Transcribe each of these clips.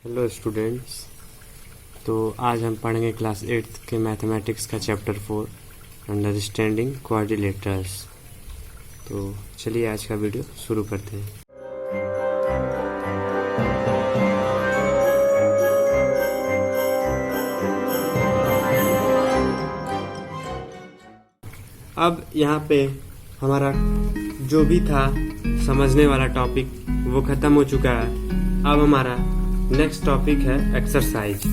Hello students. तो आज हम पढ़ेंगे क्लास 8 के मैथमेटिक्स का चैप्टर 4 अंडरस्टैंडिंग क्वाड्रिलेटरल्स। तो चलिए आज का वीडियो शुरू करते हैं। अब यहाँ पे हमारा जो भी था समझने वाला टॉपिक वो ख़त्म हो चुका है। अब हमारा नेक्स्ट टॉपिक है एक्सरसाइज।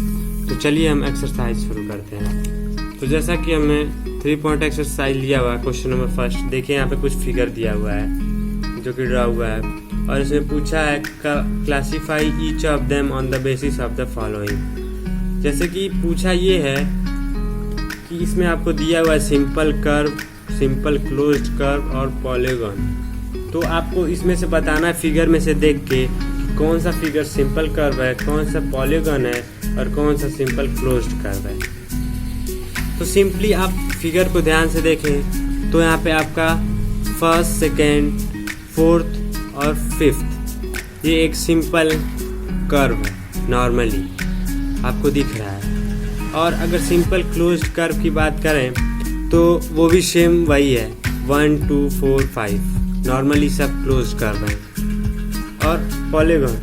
तो चलिए हम एक्सरसाइज शुरू करते हैं। तो जैसा कि हमने 3 पॉइंट एक्सरसाइज लिया हुआ है, क्वेश्चन नंबर फर्स्ट देखिए, यहाँ पे कुछ फिगर दिया हुआ है जो कि ड्रा हुआ है और इसमें पूछा है classify each of them on the basis of the following. जैसे कि पूछा ये है कि इसमें आपको दिया हुआ है simple curve, simple closed curve और पॉलीगॉन। तो आपको इसमें से बताना है फिगर में से देख के कौन सा फिगर सिंपल कर्व है, कौन सा पॉलीगॉन है और कौन सा सिंपल क्लोज्ड कर्व है। तो सिंपली आप फिगर को ध्यान से देखें तो यहाँ पे आपका फर्स्ट, सेकेंड, फोर्थ और फिफ्थ ये एक सिंपल कर्व है, नॉर्मली आपको दिख रहा है। और अगर सिंपल क्लोज्ड कर्व की बात करें तो वो भी सेम वही है, 1 2 4 5 नॉर्मली सब क्लोज्ड कर्व है। और पॉलीगॉन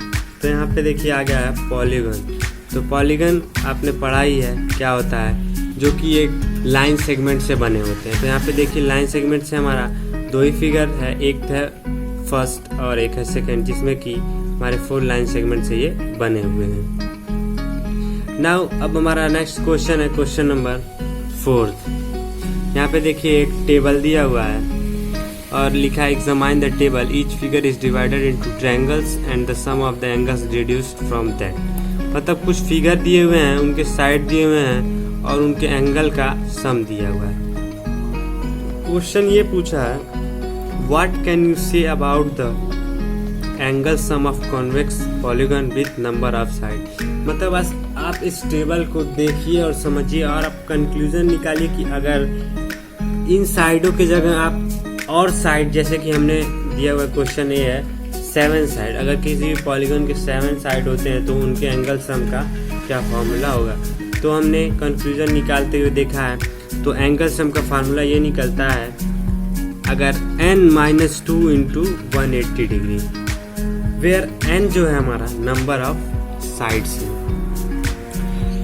तो यहाँ पे देखिए आ गया है पॉलीगॉन। तो पॉलीगॉन आपने पढ़ा ही है क्या होता है, जो कि एक लाइन सेगमेंट से बने होते हैं। तो यहाँ पे देखिए लाइन सेगमेंट से हमारा 2 ही फिगर है, एक है फर्स्ट और एक है सेकंड, जिसमें कि हमारे 4 लाइन सेगमेंट से ये बने हुए हैं। नाउ अब हमारा नेक्स्ट क्वेश्चन है क्वेश्चन नंबर 4। यहाँ पे देखिए एक टेबल दिया हुआ है और लिखा है examine the table, each figure is divided into triangles and the sum of the angles reduced from that. मतलब कुछ फिगर दिए हुए हैं, उनके साइड दिए हुए हैं और उनके एंगल का सम दिया हुआ है। क्वेश्चन ये पूछा है what can you say about the angle sum of convex polygon with number of side. मतलब बस आप इस टेबल को देखिए और समझिए और आप कंक्लूजन निकालिए कि अगर इन साइडों की जगह आप और साइड, जैसे कि हमने दिया हुआ क्वेश्चन ये है 7 साइड, अगर किसी भी पॉलीगॉन के 7 साइड होते हैं तो उनके एंगल सम का क्या फॉर्मूला होगा। तो हमने कंक्लूजन निकालते हुए देखा है तो एंगल सम का फार्मूला ये निकलता है अगर n-2 into 180 degree, where n जो है हमारा नंबर ऑफ साइड्स है।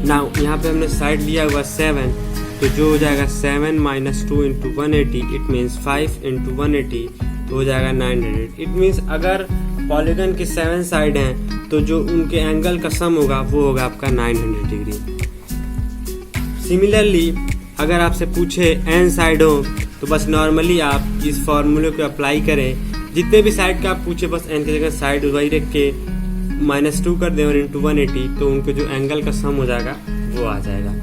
नाउ यहाँ पे हमने साइड लिया हुआ 7, तो जो हो जाएगा 7 - 2 इंटू 180, इट मीन्स 5 इंटू 180 तो हो जाएगा 900। इट मीन्स अगर पॉलीगॉन के 7 साइड हैं तो जो उनके एंगल का सम होगा वो होगा आपका 900 डिग्री। सिमिलरली अगर आपसे पूछे n साइड हो तो बस नॉर्मली आप इस फॉर्मूले को अप्लाई करें, जितने भी साइड का आप पूछे बस n की जगह साइड वही रख के -2 कर दें और इंटू 180 तो उनके जो एंगल का सम हो जाएगा वो आ जाएगा।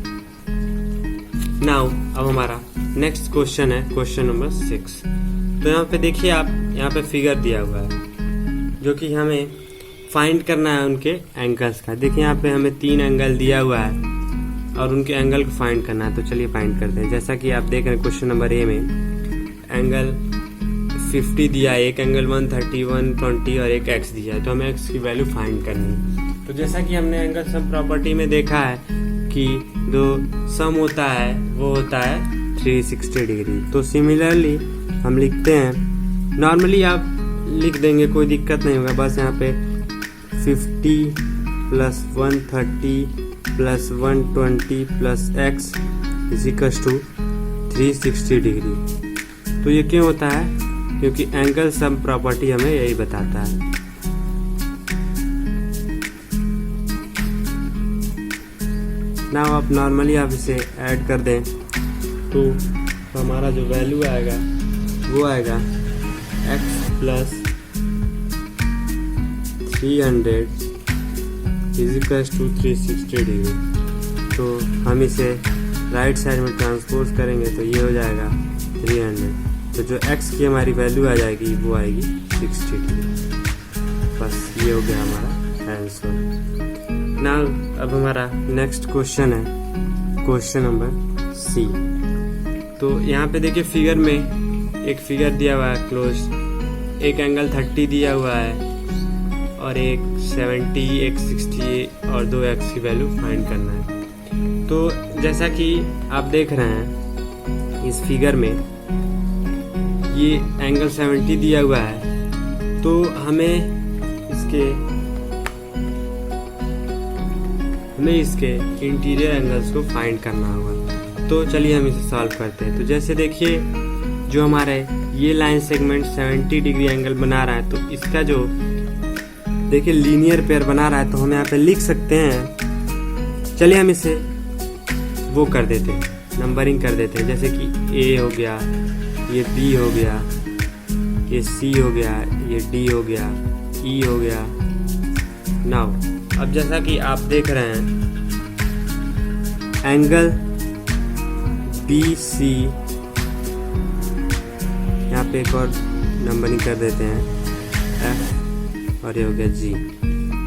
नाउ अब हमारा नेक्स्ट क्वेश्चन है क्वेश्चन नंबर 6। तो यहाँ पे देखिए आप, यहाँ पे फिगर दिया हुआ है जो कि हमें फाइंड करना है उनके एंगल्स का। देखिए यहाँ पे हमें 3 एंगल दिया हुआ है और उनके एंगल को फाइंड करना है। तो चलिए फाइंड करते हैं। जैसा कि आप देख रहे हैं क्वेश्चन नंबर ए में एंगल 50 दिया है, एक एंगल 130, 120 और एक x दिया है। तो हमें x की वैल्यू फाइंड करनी है। तो जैसा कि हमने एंगल सम प्रॉपर्टी में देखा है कि जो सम होता है वो होता है 360 डिग्री। तो सिमिलरली हम लिखते हैं, नॉर्मली आप लिख देंगे कोई दिक्कत नहीं होगा, बस यहाँ पे 50 + 130 + 120 + x = 360 डिग्री। तो ये क्यों होता है? क्योंकि एंगल सम प्रॉपर्टी हमें यही बताता है। ना आप नॉर्मली आप इसे ऐड कर दें तो हमारा जो वैल्यू आएगा वो आएगा x + 300 = 360 डिग्री। तो हम इसे राइट साइड में ट्रांसपोज करेंगे तो ये हो जाएगा 300। तो जो x की हमारी वैल्यू आ जाएगी वो आएगी 60 डिग्री। बस ये हो गया हमारा आंसर। नाउ अब हमारा नेक्स्ट क्वेश्चन है क्वेश्चन नंबर सी। तो यहाँ पे देखिए फिगर में एक फिगर दिया हुआ है क्लोज, एक एंगल 30 दिया हुआ है और एक 70, एक 60 और 2x की वैल्यू फाइंड करना है। तो जैसा कि आप देख रहे हैं इस फिगर में ये एंगल 70 दिया हुआ है, तो हमें इसके इंटीरियर एंगल्स को फाइंड करना होगा। तो चलिए हम इसे सॉल्व करते हैं। तो जैसे देखिए जो हमारे ये लाइन सेगमेंट 70 डिग्री एंगल बना रहा है, तो इसका जो देखिए लीनियर पेयर बना रहा है, तो हम यहाँ पे लिख सकते हैं। चलिए हम इसे वो कर देते हैं, नंबरिंग कर देते हैं। जैसे कि A हो गया, ये B हो गया, ये C हो गया, ये D हो गया, E हो गया। नाउ अब जैसा कि आप देख रहे हैं एंगल BC, यहाँ पे एक और नंबरिंग कर देते हैं F, और ये हो गया G।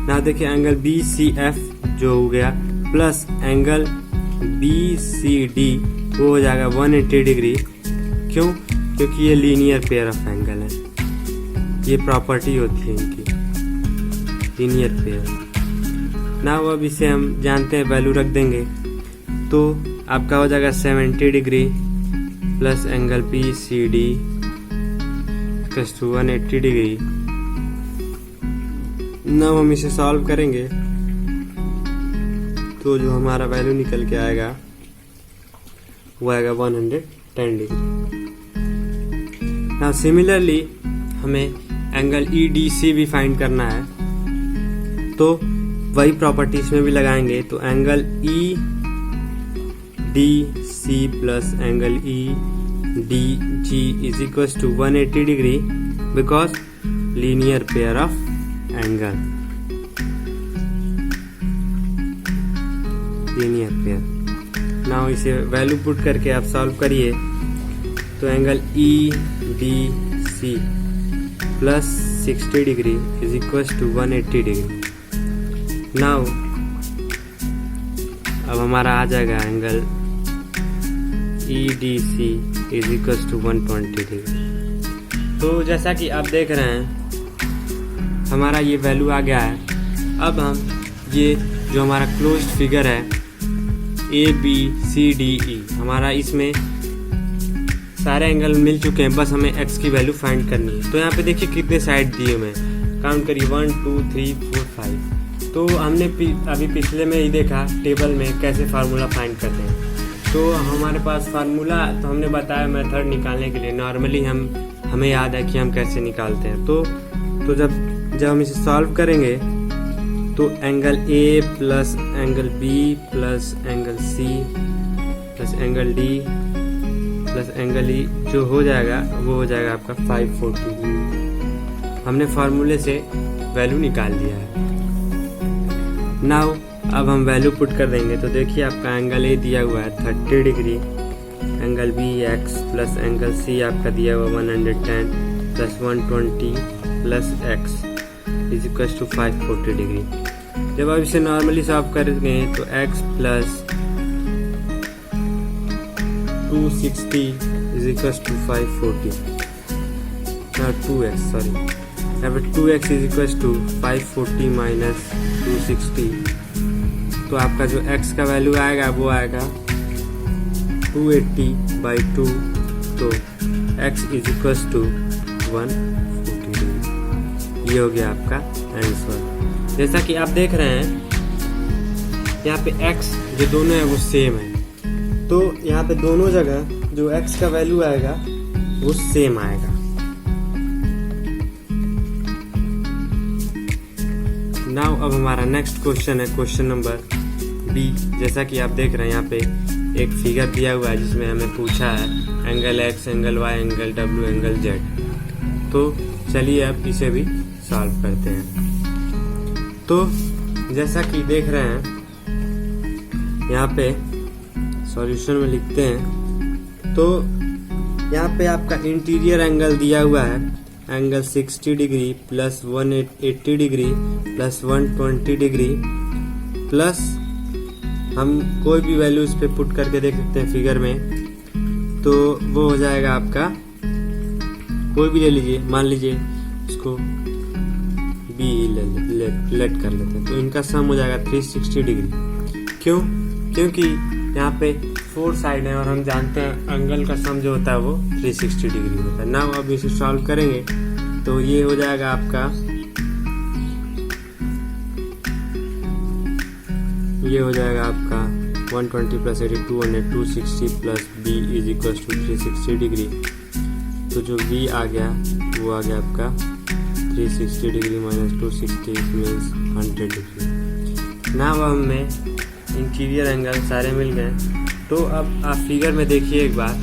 ना देखिए एंगल BCF जो हो गया प्लस एंगल BCD वो हो जाएगा 180 डिग्री। क्यों? क्योंकि ये लीनियर पेयर ऑफ एंगल है, ये प्रॉपर्टी होती है इनकी, लीनियर पेयर। ना वो अब इसे हम जानते हैं, वैल्यू रख देंगे तो आपका हो जाएगा 70 degree plus angle BCD plus 180 degree. ना हम इसे सॉल्व करेंगे तो जो हमारा वैल्यू निकल के आएगा वो आएगा 110 डिग्री। ना सिमिलरली हमें एंगल EDC भी फाइंड करना है, तो वही प्रॉपर्टी इसमें भी लगाएंगे। तो angle EDC plus angle EDG is equal to 180 degree because linear pair of angle, linear pair. Now इसे वैल्यू पुट करके आप सॉल्व करिए। तो angle EDC plus 60 degree is equal to 180 degree. Now अब हमारा आ जाएगा angle EDC is equal to 120 degree. तो जैसा कि आप देख रहे हैं हमारा ये वैल्यू आ गया है। अब हम ये जो हमारा क्लोज्ड फिगर है ABCDE, हमारा इसमें सारे एंगल मिल चुके हैं, बस हमें x की वैल्यू फाइंड करनी है। तो यहाँ पे देखिए कितने साइड दिए हुए हैं, काउंट करिए 1 2 3 4 5। तो हमने अभी पिछले में ही देखा टेबल में कैसे फार्मूला फाइंड करते हैं। तो हमारे पास फार्मूला तो हमने बताया मेथड निकालने के लिए। नॉर्मली हमें याद है कि हम कैसे निकालते हैं। तो जब हम इसे सॉल्व करेंगे तो angle A plus angle B plus angle C plus angle D plus angle E जो हो जाएगा वो हो जाएगा आपका 540। हमने फार्मूले से वैल्यू निकाल दिया है। नाउ अब हम वैल्यू पुट कर देंगे। तो देखिए आपका एंगल A दिया हुआ है 30 degree, angle B x plus angle C आपका दिया हुआ 110 plus 120 plus x is equal to 540 degree. जब आप इसे नॉर्मली सॉल्व करेंगे तो x plus 260 is equal to 540, 2x sorry, यहाँ पे 2x is equal to 540 minus 260। तो आपका जो x का वैल्यू आएगा वो आएगा 280/2। तो x is equal to 140 degree. ये हो गया आपका आंसर। जैसा कि आप देख रहे हैं यहाँ पे x जो दोनों है वो सेम है, तो यहाँ पे दोनों जगह जो x का वैल्यू आएगा वो सेम आएगा। नाउ अब हमारा नेक्स्ट क्वेश्चन है क्वेश्चन नंबर B। जैसा कि आप देख रहे हैं यहाँ पे एक फिगर दिया हुआ है जिसमें हमें पूछा है angle x, angle y, angle w, angle z। तो चलिए अब इसे भी सॉल्व करते हैं। तो जैसा कि देख रहे हैं यहाँ पे सॉल्यूशन में लिखते हैं। तो यहाँ पे आपका इंटीरियर एंगल दिया हुआ है angle 60 degree plus 180 degree plus 120 degree plus हम कोई भी वैल्यू इस पे पुट करके देख सकते हैं फिगर में। तो वो हो जाएगा आपका, कोई भी ले लीजिए, मान लीजिए इसको बी लेट कर लेते हैं। तो इनका सम हो जाएगा 360 डिग्री। क्यों? क्योंकि यहाँ पे 4 साइड है और हम जानते हैं एंगल का सम जो होता है वो 360 डिग्री होता है। नाउ अब इसे सॉल्व करेंगे तो ये हो जाएगा आपका, ये हो जाएगा आपका 120 plus 82 100 260 plus B is equal to 360 degree. तो जो बी आ गया वो आ गया आपका 360 डिग्री माइनस 260 मीन्स 100 डिग्री। ना अब हमें इंटीरियर एंगल सारे मिल गए। तो अब आप फिगर में देखिए एक बार,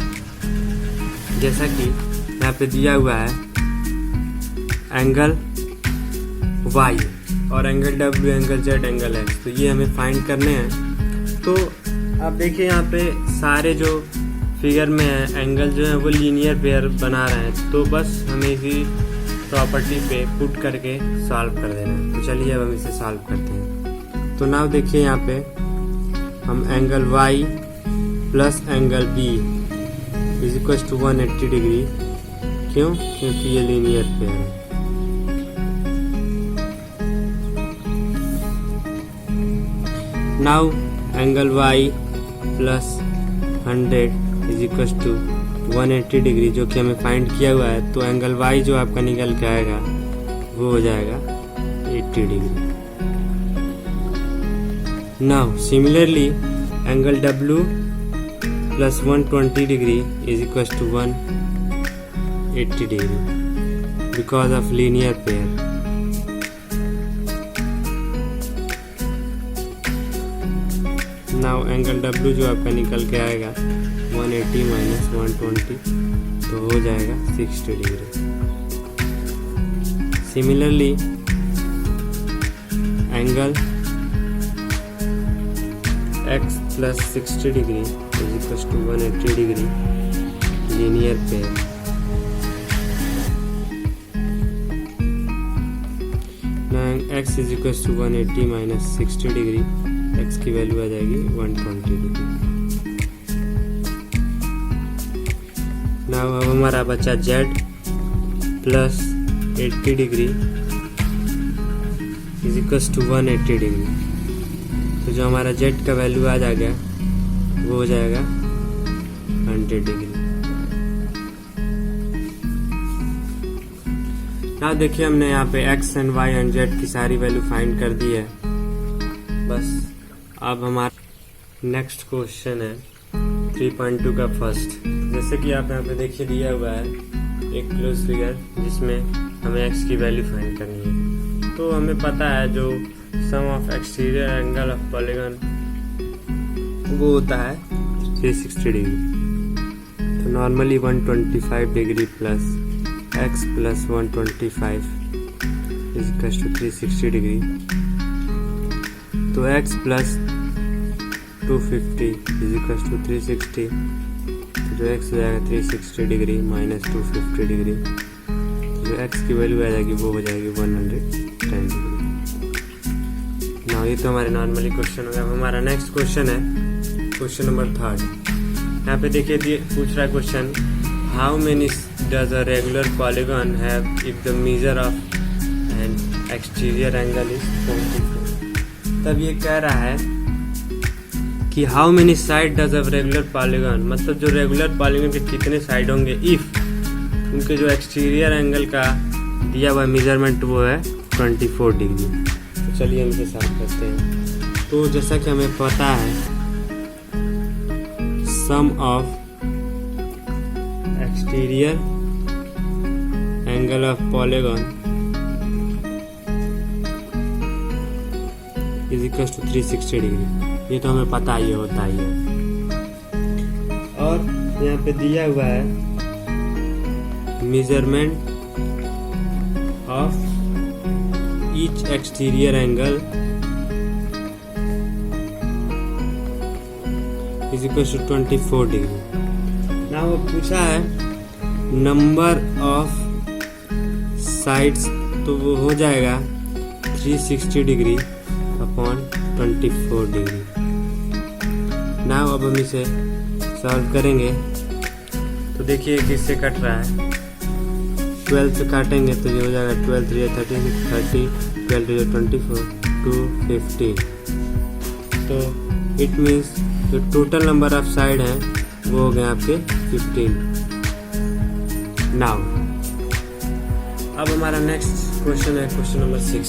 जैसा कि यहाँ पे दिया हुआ है एंगल y और angle w, angle z, angle x, तो ये हमें फाइंड करने हैं। तो आप देखिए यहाँ पे सारे जो फिगर में है एंगल जो है वो लीनियर पेयर बना रहे हैं। तो बस हमें इसी प्रॉपर्टी पे पुट करके सॉल्व कर देना है। तो चलिए अब हम इसे सॉल्व करते हैं। तो नाउ देखिए यहाँ पे हम angle y plus angle b is equal to 180 degree. क्यों? क्योंकि ये लीनियर पेयर है। Now angle y plus 100 is equal to 180 degree जो कि हमें फाइंड किया हुआ है। तो एंगल y जो आपका निकल के आएगा वो हो जाएगा 80 degree. Now similarly angle w plus 120 degree is equal to 180 degree because of linear pair. Now angle W जो आपका निकल के आएगा 180 माइनस 120 तो हो जाएगा 60 degree. Similarly angle x plus 60 degree is equal to 180 degree linear pair. Now x is equal to 180 minus 60 degree, x की value आ जाएगी 120 डिग्री। नाउ अब हमारा बचा z plus 80 degree is equal to 180 degree. तो जो हमारा z का वैल्यू आ जाएगा वो हो जाएगा 100 डिग्री। नाउ देखिए हमने यहाँ पे x and y and z की सारी वैल्यू फाइंड कर दी है। बस अब हमारा नेक्स्ट क्वेश्चन है 3.2 का फर्स्ट। जैसे कि आप यहाँ पे देखिए दिया हुआ है एक क्लोज फिगर जिसमें हमें x की वैल्यू फाइंड करनी है। तो हमें पता है जो sum of exterior angle of polygon वो होता है 360 डिग्री। तो normally 125 degree plus x plus 125 is equal to 360 degree. तो x plus 250 is equal to 360। तो जो x हो जाएगा 360 डिग्री माइनस 250 डिग्री। तो जो x की वैल्यू आ जाएगी वो हो जाएगी 110 डिग्री। ना ये तो हमारे नॉर्मली क्वेश्चन हो गया। हमारा नेक्स्ट क्वेश्चन है क्वेश्चन नंबर 3। यहाँ पे देखिए पूछ रहा है question, how many does a regular polygon have if the measure of N exterior angle is 24। तब ये कह रहा है कि how many side does a regular polygon, मतलब जो रेगुलर पॉलीगन के कितने साइड होंगे इफ उनके जो एक्सटीरियर एंगल का दिया हुआ मेजरमेंट वो है 24 डिग्री। तो चलिए हम इसे सॉल्व करते हैं। तो जैसा कि हमें पता है sum of exterior angle of polygon is equal to 360 degree. ये तो हमें पता ही होता ही है। और यहाँ पे दिया हुआ है measurement of each exterior angle is equal to 24 degree. ना वो पूछा है नंबर ऑफ साइड्स, तो वो हो जाएगा 360 डिग्री अपॉन 24 डिग्री। नाउ अब हम इसे सॉल्व करेंगे। तो देखिए किससे कट रहा है, 12 से काटेंगे तो ये हो जाएगा 12 3 36 30 12 2 24 2 15। तो इट मीन्स जो टोटल नंबर ऑफ साइड हैं वो हो गए आपके 15। नाउ अब हमारा नेक्स्ट क्वेश्चन है क्वेश्चन नंबर 6।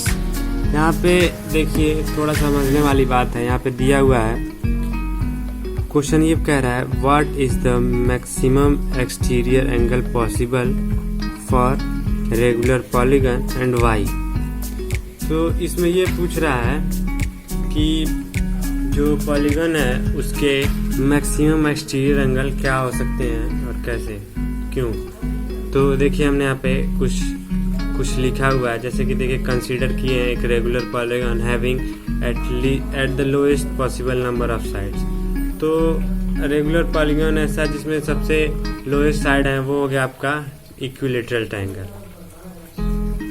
यहाँ पे देखिए थोड़ा समझने वाली बात है। यहाँ पे दिया हुआ है क्वेश्चन, ये कह रहा है what is the maximum exterior angle possible for regular polygon and why. तो इसमें ये पूछ रहा है कि जो पॉलीगन है उसके मैक्सिमम एक्सटीरियर एंगल क्या हो सकते हैं और कैसे, क्यों। तो देखिए हमने यहाँ पे कुछ लिखा हुआ है, जैसे कि देखिए कंसीडर किए हैं एक regular polygon having at the lowest possible number of sides. तो रेगुलर पॉलीगन ऐसा जिसमें सबसे लोएस्ट साइड है वो हो गया आपका इक्विलेटरल ट्रायंगल।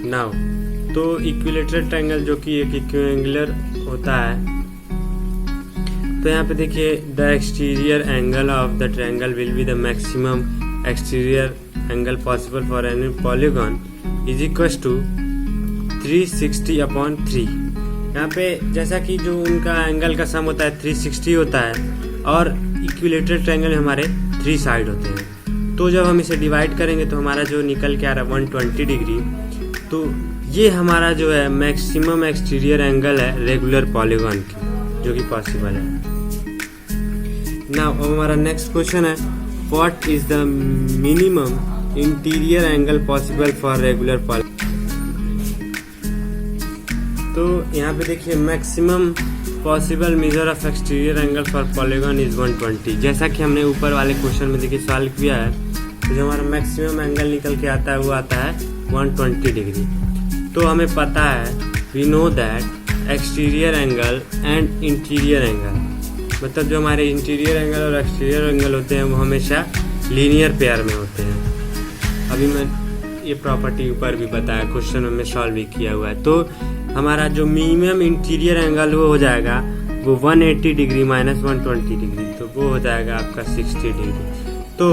नाउ तो इक्विलेटरल ट्रायंगल जो कि एक इक्विएंगुलर होता है, तो यहाँ पे देखिए the exterior angle of the triangle will be the maximum exterior angle possible for any polygon is equal to 360/3। यहाँ पे जैसा कि जो उनका एंगल का सम होता है 360 होता है और इक्विलेटरल ट्रायंगल हमारे 3 साइड होते हैं। तो जब हम इसे डिवाइड करेंगे तो हमारा जो निकल के आ रहा है 120 डिग्री, तो ये हमारा जो है मैक्सिमम एक्सटीरियर एंगल है रेगुलर पॉलीगन की, जो कि पॉसिबल है। नाउ अब हमारा नेक्स्ट क्वेश्चन है what is the minimum interior angle possible for regular polygon. तो यहाँ पे देखिए maximum possible measure of exterior angle for polygon is 120। जैसा कि हमने ऊपर वाले क्वेश्चन में देखिए सॉल्व किया है, तो जो हमारा मैक्सिमम एंगल निकल के आता है वो आता है 120 डिग्री। तो हमें पता है we know that exterior angle and interior angle, मतलब जो हमारे इंटीरियर एंगल और एक्सटीरियर एंगल होते हैं वो हमेशा लीनियर पेयर में होते हैं। अभी मैं ये प्रॉपर्टी ऊपर भी बताया, क्वेश्चन में सॉल्व भी किया हुआ है। तो हमारा जो मिनिमम इंटीरियर एंगल वो हो जाएगा वो 180 डिग्री माइनस 120 डिग्री, तो वो हो जाएगा आपका 60 डिग्री। तो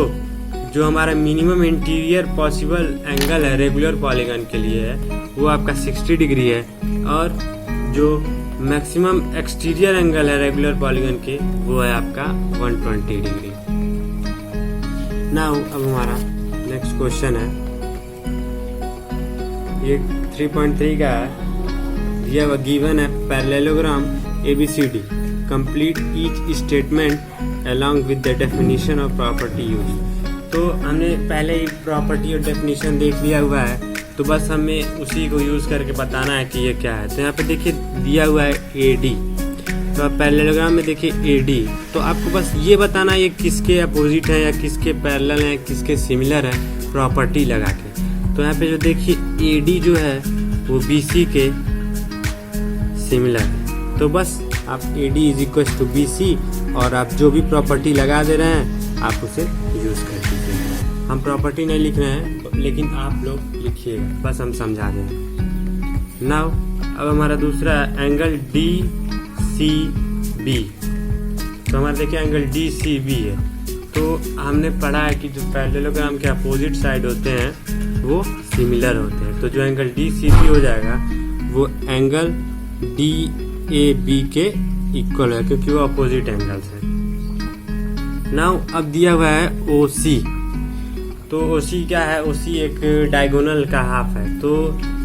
जो हमारा मिनिमम इंटीरियर पॉसिबल एंगल है रेगुलर पॉलीगन के लिए है वो आपका 60 डिग्री है, और जो मैक्सिमम एक्सटीरियर एंगल है रेगुलर पॉलीगन के वो है आपका 120 डिग्री। नाउ अब हमारा नेक्स्ट क्वेश्चन है, ये 3.3 का है। यह गिवन है parallelogram ABCD, complete each statement along with the definition of property use. तो हमने पहले ही प्रॉपर्टी और डेफिनेशन देख लिया हुआ है, तो बस हमें उसी को यूज करके बताना है कि ये क्या है। तो यहाँ पे देखिए दिया हुआ है AD, तो आप पैरेललोग्राम में देखिए AD, तो आपको बस ये बताना है ये किसके अपोजिट है या किसके पैरेलल है, किसके सिमिलर है, प्रॉपर्टी लगा के। तो यहाँ पे जो देखिए AD जो है वो BC के सिमिलर है, तो बस आप AD is equal to BC और आप जो भी प्रॉपर्टी लगा दे रहे हैं आप उसे यूज कर दीजिए। हम प्रॉपर्टी नहीं लिख रहे हैं लेकिन आप लोग लिखिएगा, बस हम समझा दें। नाउ अब हमारा दूसरा एंगल DCB, तो हमारा देखिए एंगल DCB है। तो हमने पढ़ा है कि जो पैरेललोग्राम के अपोजिट साइड होते हैं वो सिमिलर होते हैं, तो जो एंगल DCB हो जाएगा वो एंगल DAB के इक्वल है क्योंकि वो अपोजिट एंगल्स हैं। नाउ अब दिया हुआ है OC, तो OC क्या है, OC एक डायगोनल का हाफ है। तो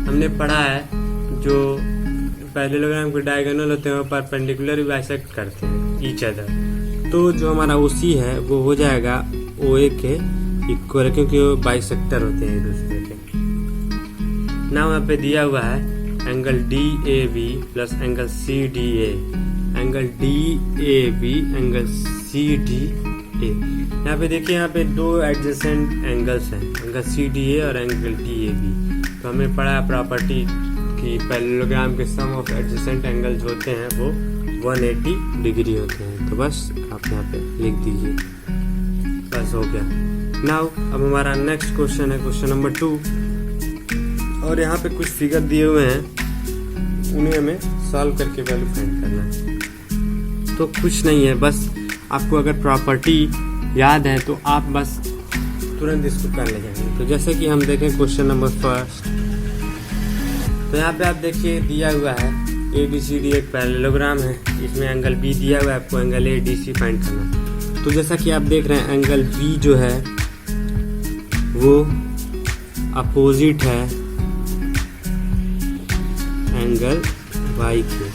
हमने पढ़ा है जो पैरेललोग्राम के डायगोनल होते हैं वो परपेंडिकुलर भी बाइसेक्ट करते हैं ईच अदर। तो जो हमारा OC है वो हो जाएगा OA के इक्वल क्योंकि वो बाइसेक्टर होते हैं एक दूसरे के। नाउ यहाँ पे दिया हुआ है angle DAB plus angle CDA, angle DAB angle CDA। यहाँ पे देखिए यहाँ पे दो एडजेसेंट एंगल्स हैं, एंगल CDA और एंगल DAB। तो हमें पढ़ा है प्रॉपर्टी कि पैरेललोग्राम के सम ऑफ एडजेसेंट एंगल्स होते हैं वो 180 डिग्री होते हैं। तो बस आप यहाँ पे लिख दीजिए, बस हो गया। नाउ अब हमारा नेक्स्ट क्वेश्चन है क्वेश्चन नंबर 2, और यहाँ पे कुछ फिगर दिए हुए हैं, उन्हें हमें सॉल्व करके वैल्यू फाइंड करना है। तो कुछ नहीं है, बस आपको अगर प्रॉपर्टी याद है तो आप बस तुरंत इसको कर ले जाएंगे। तो जैसे कि हम देखें क्वेश्चन नंबर फर्स्ट, तो यहाँ पे आप देखिए दिया हुआ है ABCD एक पैरेललोग्राम है, इसमें एंगल B दिया हुआ है, आपको एंगल ADC फाइंड करना है। तो जैसा कि आप देख रहे हैं एंगल B जो है वो अपोजिट है एंगल Y के।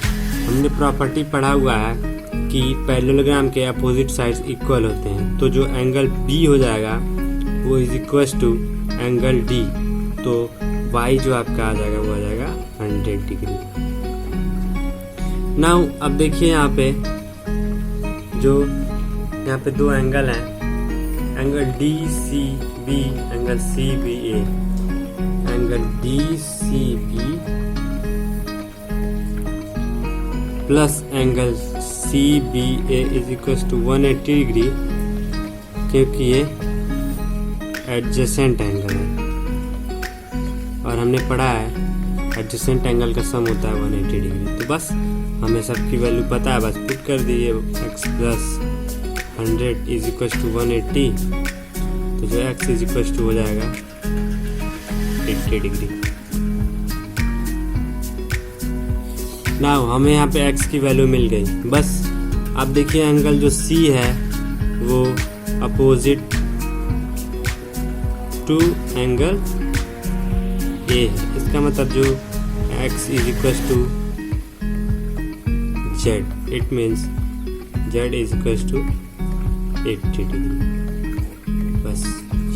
हमने प्रॉपर्टी पढ़ा हुआ है कि पैरेललोग्राम के अपोजिट साइड्स इक्वल होते हैं, तो जो एंगल B हो जाएगा वो is equal to angle D, तो Y जो आपका आ जाएगा वो आ जाएगा 100 डिग्री। नाउ अब देखिए यहाँ पे दो एंगल हैं, angle DCB, angle CBA, angle DCB plus angle CBA is equal to 180 degree, क्योंकि ये एडजेसेंट एंगल है और हमने पढ़ा है एडजेसेंट एंगल का सम होता है 180 डिग्री। तो बस हमें सबकी वैल्यू पता है, बस पुट कर दिए x plus 100 is equal to 180, तो जो x इज इक्वल टू हो जाएगा 80 डिग्री। नाउ हमें यहाँ पे x की वैल्यू मिल गई। बस आप देखिए एंगल जो C है वो अपोजिट टू एंगल A है, इसका मतलब जो x is equal to Z, it means Z is equal to 80 degree. बस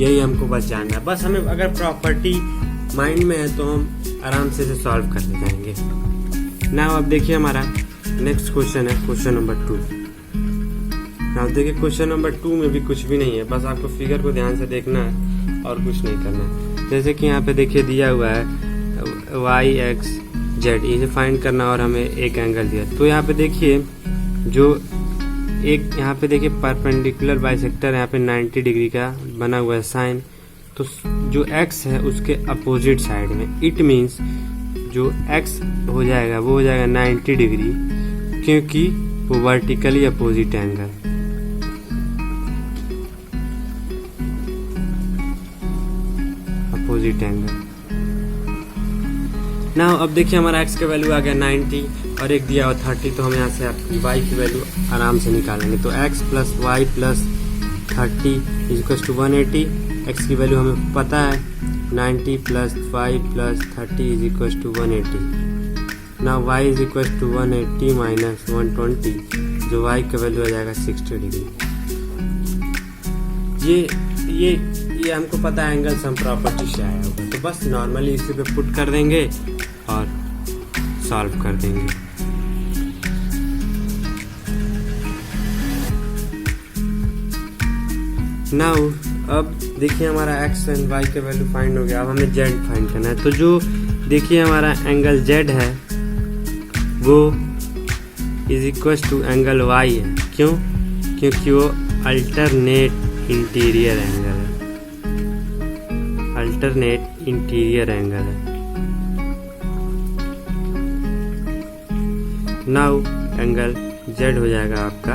यही हमको बस जानना है। बस हमें अगर प्रॉपर्टी माइंड में है तो हम आराम से इसे सॉल्व कर ले जाएंगे। नाउ अब देखिए हमारा नेक्स्ट क्वेश्चन है क्वेश्चन नंबर 2। नाउ देखिए क्वेश्चन नंबर 2 में भी कुछ भी नहीं है, बस आपको फिगर को ध्यान से देखना है और कुछ नहीं करना है। जैसे कि यहाँ पे देखिए दिया हुआ है y x z, इसे फाइंड करना और हमें एक एंगल दिया। तो यहाँ पे देखिए जो एक यहाँ पे देखिए परपेंडिकुलर बाइसेक्टर यहाँ पे 90 डिग्री का बना हुआ है साइन, तो जो x है उसके अपोजिट साइड में, इट मीन्स जो x हो जाएगा वो हो जाएगा 90 डिग्री, क्योंकि वो vertically opposite angle. Opposite angle. Now अब देखिए हमारा x का वैल्यू आ गया 90 और एक दिया हुआ 30, तो हम यहाँ से y की वैल्यू आराम से निकालेंगे। तो x plus Y plus 30 is equal to 180। x की वैल्यू हमें पता है 90 plus Y plus 30 is equal to 180। Now y is equal to 180 minus 120, जो y का वैल्यू आ जाएगा 60 डिग्री। ये हमको पता है एंगल सम प्रॉपर्टी से आया होगा, तो बस नॉर्मली इसी पे पुट कर देंगे और सॉल्व कर देंगे। नाउ अब देखिए हमारा x एंड y का वैल्यू फाइंड हो गया। अब हमें z फाइंड करना है। तो जो देखिए हमारा एंगल z है वो is equal to angle y है। क्यों? क्योंकि वो अल्टरनेट इंटीरियर एंगल है। अल्टरनेट इंटीरियर एंगल है। नाउ एंगल z हो जाएगा आपका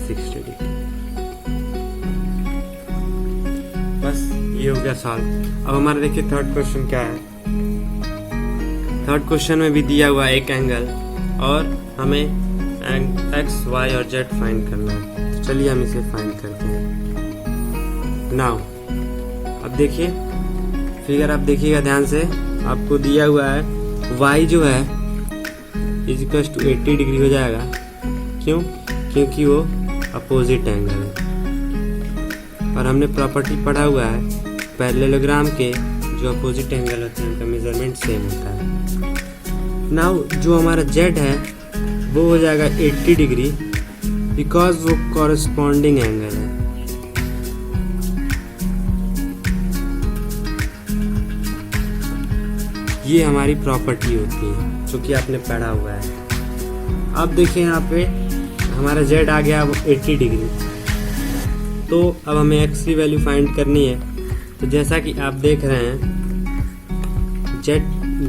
60 डिग्री। बस ये हो गया सॉल्व। अब हमारा देखिए थर्ड क्वेश्चन क्या है। थर्ड क्वेश्चन में भी दिया हुआ एक एंगल और हमें x, y और z फाइंड करना है। तो चलिए हम इसे फाइंड करते हैं। नाउ अब देखिए फिगर आप देखिएगा ध्यान से, आपको दिया हुआ है y जो है इज इक्वल टू 80 डिग्री हो जाएगा। क्यों? क्योंकि वो अपोजिट एंगल है और हमने प्रॉपर्टी पढ़ा हुआ है पैरेललोग्राम के जो अपोजिट एंगल होते हैं उनका मेजरमेंट सेम होता है। नाउ जो हमारा z है वो हो जाएगा 80 डिग्री, बिकॉज वो कॉरस्पॉन्डिंग एंगल है। ये हमारी प्रॉपर्टी होती है जो कि आपने पढ़ा हुआ है। अब देखिए यहाँ पे हमारा z आ गया 80 डिग्री, तो अब हमें x की वैल्यू फाइंड करनी है। तो जैसा कि आप देख रहे हैं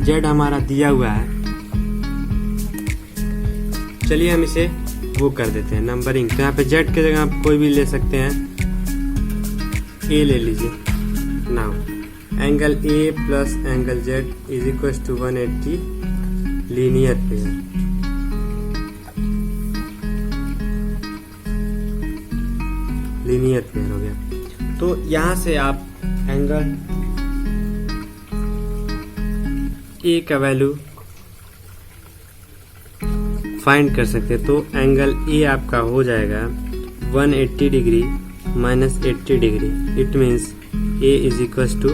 z हमारा दिया हुआ है। चलिए हम इसे वो कर देते हैं नंबरिंग। तो यहाँ पे z की जगह आप कोई भी ले सकते हैं, a ले लीजिए। Now angle A plus angle Z is equal to 180 linear pair. Linear pair हो गया। तो यहां से आप एंगल ए का वैल्यू फाइंड कर सकते हैं। तो एंगल ए आपका हो जाएगा 180 degree minus 80 degree, it means A is equal to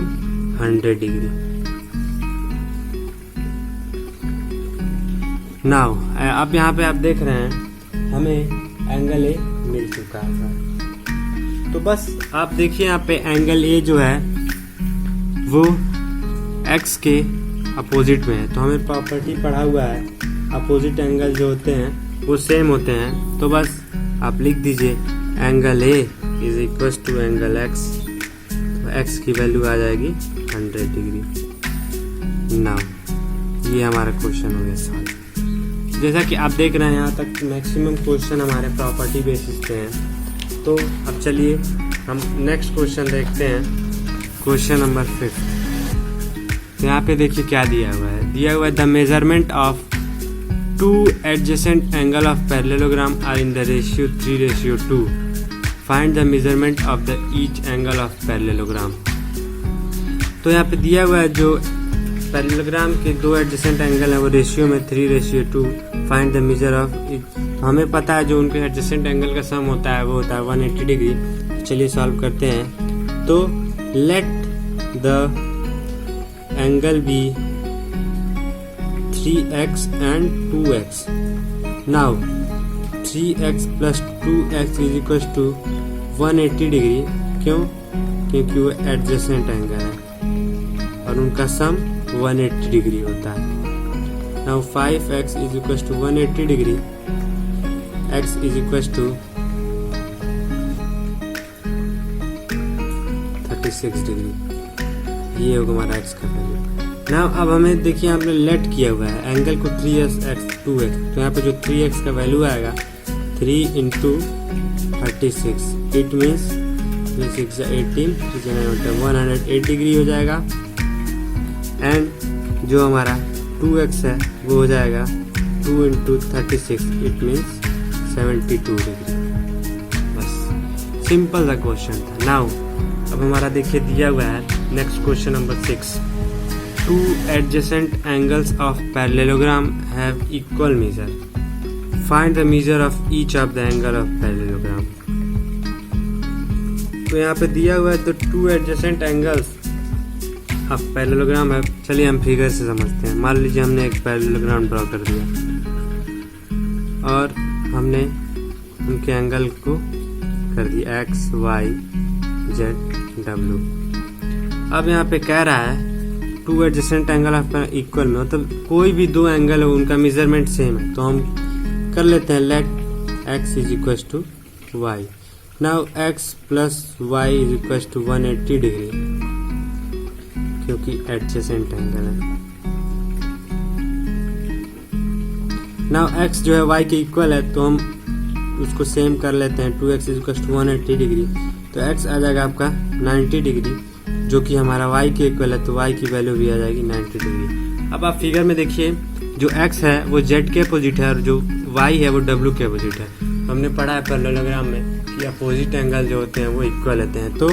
100 degree. Now अब यहाँ पे आप देख रहे हैं हमें एंगल ए मिल चुका है। तो बस आप देखिए यहाँ पे एंगल ए जो है वो एक्स के अपोजिट में है। तो हमें प्रॉपर्टी पढ़ा हुआ है अपोजिट एंगल जो होते हैं वो सेम होते हैं। तो बस आप लिख दीजिए angle A is equal to angle X. तो एक्स की वैल्यू आ जाएगी 100 डिग्री। नाउ ये हमारा क्वेश्चन हो गया सॉल्व। जैसा कि आप देख रहे हैं यहाँ तक मैक्सिमम क्वेश्चन हमारे प्रॉपर्टी बेसिस पे हैं। तो अब चलिए हम नेक्स्ट क्वेश्चन देखते हैं, क्वेश्चन नंबर 5। तो यहाँ पे देखिए क्या दिया हुआ है। दिया हुआ है the measurement of two adjacent angle of parallelogram are in the ratio 3:2। Find the measurement of the each angle of parallelogram. तो यहाँ पे दिया हुआ है जो पैरेललोग्राम के दो एडजेसेंट एंगल है वो रेशियो में 3:2। Find the measure of each. तो हमें पता है जो उनके एडजेसेंट एंगल का सम होता है वो होता है 180 डिग्री। चलिए सॉल्व करते हैं। तो let the angle be 3x and 2x। Now 3x plus 2x is equals to 180 degree. क्यों? क्योंकि वो एडजेसेंट एंगल है और उनका सम 180 डिग्री होता है। Now 5x is equals to 180 degree, x is equals to 36 degree. ये होगा हमारा x का वैल्यू। नाउ अब हमें देखिए हमने लेट किया हुआ है एंगल को 3x 2x। तो यहाँ पे जो 3x का वैल्यू आएगा 3 इंटू 36, इट मीन्स 3 6 18 108 डिग्री हो जाएगा। एंड जो हमारा 2x है वो हो जाएगा 2 इंटू 36, इट मीन्स 72 डिग्री। बस सिंपल सा क्वेश्चन था। नाउ अब हमारा देखिए दिया हुआ है next question number 6। Two adjacent angles of parallelogram have equal measure. Find the measure of each of the angle of parallelogram. तो यहाँ पे दिया हुआ है तो two adjacent angles of parallelogram है। चलिए हम फिगर से समझते हैं। मान लीजिए हमने एक parallelogram ड्रॉ कर दिया और हमने उनके एंगल को कर दिया x, y, z, w। अब यहाँ पे कह रहा है to adjacent angle of equal में, मतलब कोई भी दो एंगल हो उनका मेजरमेंट सेम है। तो हम कर लेते हैं let x is equal to y. Now x plus y is equal to 180 degree क्योंकि एडजेसेंट एंगल है। नाउ x जो है y के इक्वल है तो हम उसको सेम कर लेते हैं। 2x is equal to 180 degree तो x आ जाएगा आपका 90 डिग्री जो कि हमारा y के इक्वल है। तो y की वैल्यू भी आ जाएगी 90 डिग्री। अब आप फिगर में देखिए जो x है वो z के अपोजिट है और जो y है वो w के अपोजिट है। तो हमने पढ़ा है पैरेललोग्राम में कि अपोजिट एंगल जो होते हैं वो इक्वल होते हैं। तो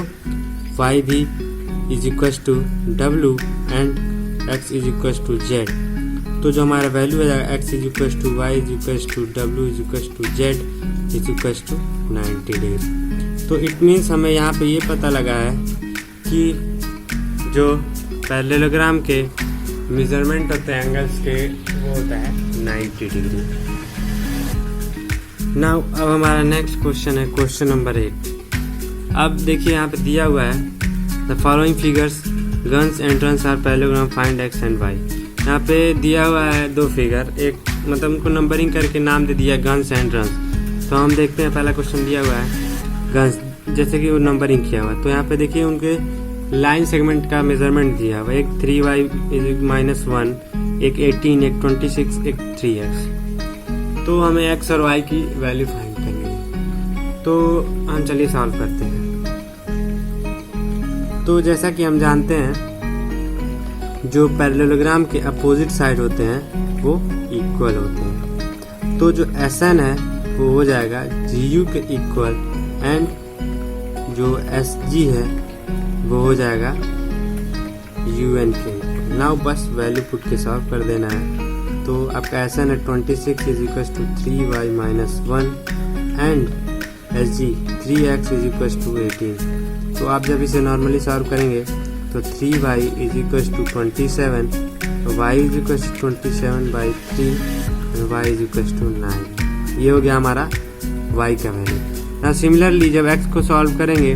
y भी is equal to w and x is equal to z। तो जो हमारा वैल्यू है x is equal to y is equal to w is equal to z is equal to 90 degree. तो इट मीन्स हमें यहाँ पे ये पता लगा है कि जो पैरेललोग्राम के मेजरमेंट होते हैं एंगल्स के वो होता है 90 डिग्री। नाउ अब हमारा नेक्स्ट क्वेश्चन है क्वेश्चन नंबर 8। अब देखिए यहाँ पे दिया हुआ है the following figures guns entrance are parallelogram find X and Y. यहाँ पे दिया हुआ है दो फिगर, एक मतलब उनको नंबरिंग करके नाम दे दिया गन्स एंट्रेंस। तो हम देखते हैं पहला क्वेश्चन दिया हुआ है गन्स, जैसे कि वो नंबरिंग किया हुआ है। तो यहाँ पे देखिए उनके लाइन सेगमेंट का मेजरमेंट दिया हुआ है, एक 3y -1, एक 18, एक 26, एक 3x। तो हमें x और y की वैल्यू फाइंड करनी है। तो हम चलिए सॉल्व करते हैं। तो जैसा कि हम जानते हैं जो पैरेललोग्राम के अपोजिट साइड होते हैं वो इक्वल होते हैं। तो जो SN है वो हो जाएगा GU के इक्वल एंड जो SG है वो हो जाएगा UN के। नाउ बस वैल्यू पुट के सॉल्व कर देना है। तो आपका SN है 26 is equal to 3y minus 1 and SG 3x is equal to 18। तो आप जब इसे नॉर्मली सॉल्व करेंगे तो 3y इज इक्वल टू 27, तो y इज इक्वल टू 27/3 और y इज इक्वल टू 9। ये हो गया हमारा y का वैल्यू। ना सिमिलरली जब x को सॉल्व करेंगे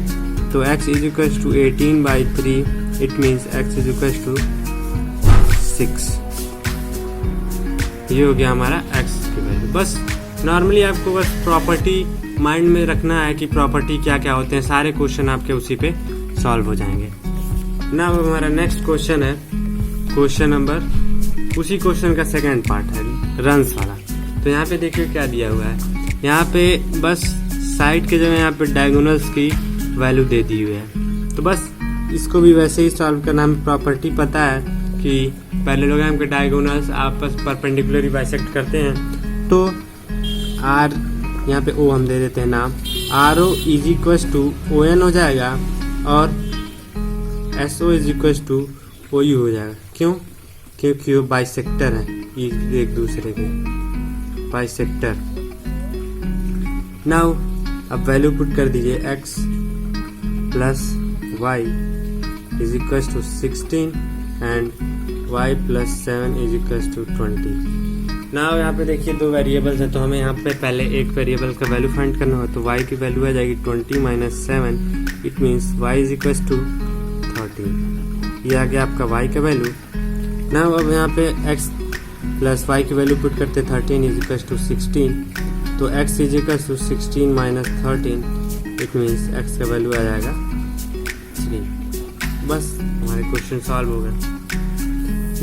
तो x is equal to 18/3, it means x is equal to 6। ये हो गया हमारा x की वैल्यू। बस नॉर्मली आपको बस प्रॉपर्टी माइंड में रखना है कि प्रॉपर्टी क्या क्या होते हैं, सारे क्वेश्चन आपके उसी पे सॉल्व हो जाएंगे ना। अब हमारा नेक्स्ट क्वेश्चन है क्वेश्चन नंबर, उसी क्वेश्चन का सेकंड पार्ट है रन्स वाला। तो यहाँ पे देखिए क्या दिया हुआ है, यहाँ पे बस साइड के जगह यहाँ पे डायगोनल्स की वैल्यू दे दी हुई है। तो बस इसको भी वैसे ही सॉल्व करना। हमें प्रॉपर्टी पता है कि पैरेललोग्राम के डायगोनल्स आपस परपेंडिकुलरली बाइसेक्ट करते हैं। तो R यहाँ पे O हम दे देते हैं नाम, RO is equal to ON हो जाएगा और SO is equal to OU हो जाएगा। क्यों? क्योंकि वो बाइसेक्टर है एक दूसरे के, बाइसेक्टर। नाउ अब वैल्यू पुट कर दीजिए x plus y is equal to 16 and y plus 7 is equal to 20। Now यहाँ पे देखिए दो वेरिएबल्स हैं, तो हमें यहाँ पे पहले एक वेरिएबल का वैल्यू फाइंड करना होगा। तो y की वैल्यू आ जाएगी 20 minus 7, it means y is equal to 13। ये आ गया आपका y का वैल्यू। नाउ अब यहाँ पे x प्लस y की वैल्यू पुट करते 13 इज इक्वल टू 16। तो x is equal to 16 minus 13, it means x का वैल्यू आ जाएगा 3। बस हमारे क्वेश्चन सॉल्व हो गए।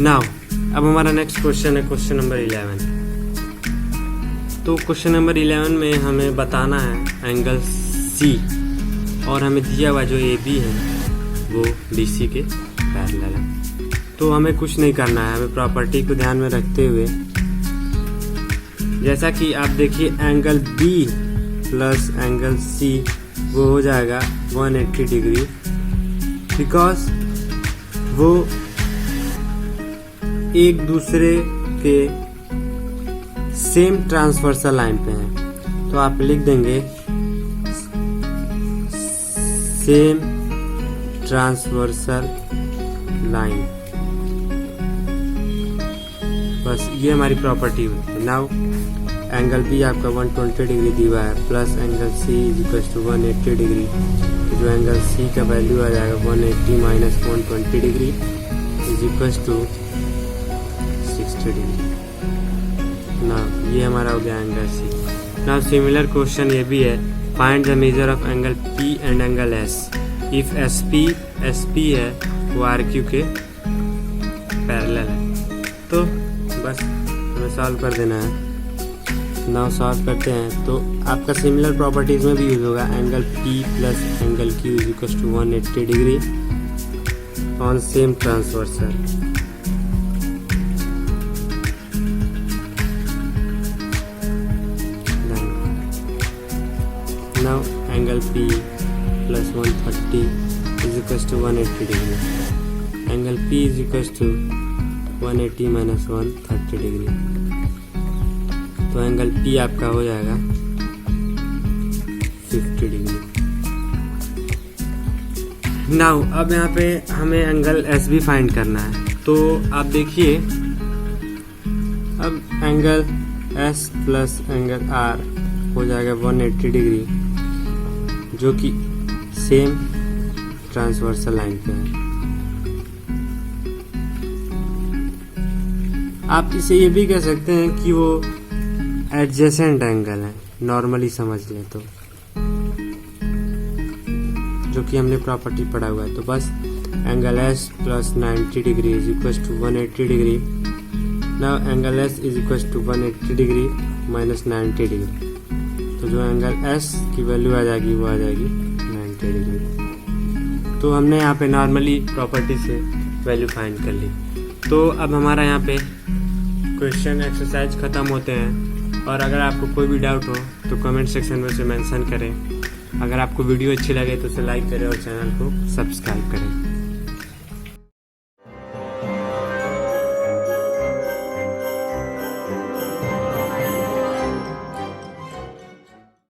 नाउ अब हमारा नेक्स्ट क्वेश्चन है क्वेश्चन नंबर 11। तो क्वेश्चन नंबर 11 में हमें बताना है एंगल C और हमें दिया हुआ जो AB है वो BC के पैरेलल है। तो हमें कुछ नहीं करना है, हमें प्रॉपर्टी को ध्यान में रखते हुए जैसा कि आप देखिए angle B plus angle C वो हो जाएगा 180 डिग्री, बिकॉज वो एक दूसरे के सेम ट्रांसवर्सल लाइन पे हैं। तो आप लिख देंगे सेम ट्रांसवर्सल लाइन। बस ये हमारी प्रॉपर्टी होती है। नाउ एंगल बी आपका 120 डिग्री दिया है plus angle C is equal to 180 degree. जो एंगल सी का वैल्यू आ जाएगा 180 minus 120 degree is equal to 60 degree. ना ये हमारा हो गया एंगल सी। ना सिमिलर क्वेश्चन ये भी है, find the measure of angle P and angle S if SP है वो आरक्यू के पैरेलल है। तो बस हमें सॉल्व कर देना है। नाउ सॉल्व करते हैं तो आपका सिमिलर प्रॉपर्टीज में भी यूज होगा। Angle P plus angle Q is equal to 180 degree on same transversal. Now angle P plus 130 is equals to 180 degree. Angle P is equals to 180 minus 130 degree. तो angle P आपका हो जाएगा 50 degree. Now अब यहाँ पे हमें angle S भी find करना है। तो आप देखिए अब angle S plus angle R हो जाएगा 180 डिग्री, जो कि सेम ट्रांसवर्सल लाइन पे है। आप इसे ये भी कह सकते हैं कि वो एडजेसेंट एंगल है, नॉर्मली समझ लें तो, जो कि हमने प्रॉपर्टी पढ़ा हुआ है। तो बस angle S plus 90 degree is equal to 180 degree. Now angle S is equal to 180 degree minus 90 degree. तो जो एंगल S की वैल्यू आ जाएगी वो आ जाएगी 90 डिग्री। तो हमने यहाँ पे नॉर्मली प्रॉपर्टी से वैल्यू फाइंड कर ली। तो अब हमारा यहाँ पे क्वेश्चन एक्सरसाइज ख़त्म होते हैं। और अगर आपको कोई भी डाउट हो तो कमेंट सेक्शन में उसे मेंशन करें। अगर आपको वीडियो अच्छी लगे तो उसे लाइक करें और चैनल को सब्सक्राइब करें।